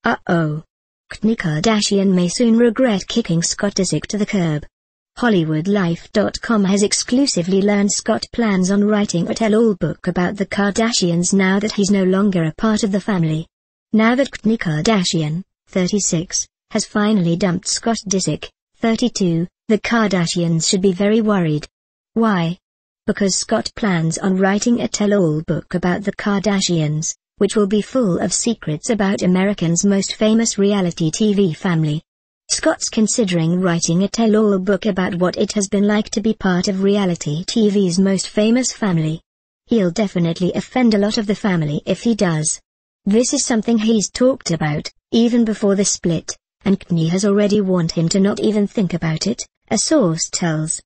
Uh-oh. Kourtney Kardashian may soon regret kicking Scott Disick to the curb. HollywoodLife.com has exclusively learned Scott plans on writing a tell-all book about the Kardashians now that he's no longer a part of the family. Now that Kourtney Kardashian, 36, has finally dumped Scott Disick, 32, the Kardashians should be very worried. Why? Because Scott plans on writing a tell-all book about the Kardashians, which will be full of secrets about Americans' most famous reality TV family. Scott's considering writing a tell-all book about what it has been like to be part of reality TV's most famous family. He'll definitely offend a lot of the family if he does. This is something he's talked about, even before the split, and Kourtney has already warned him to not even think about it, a source tells.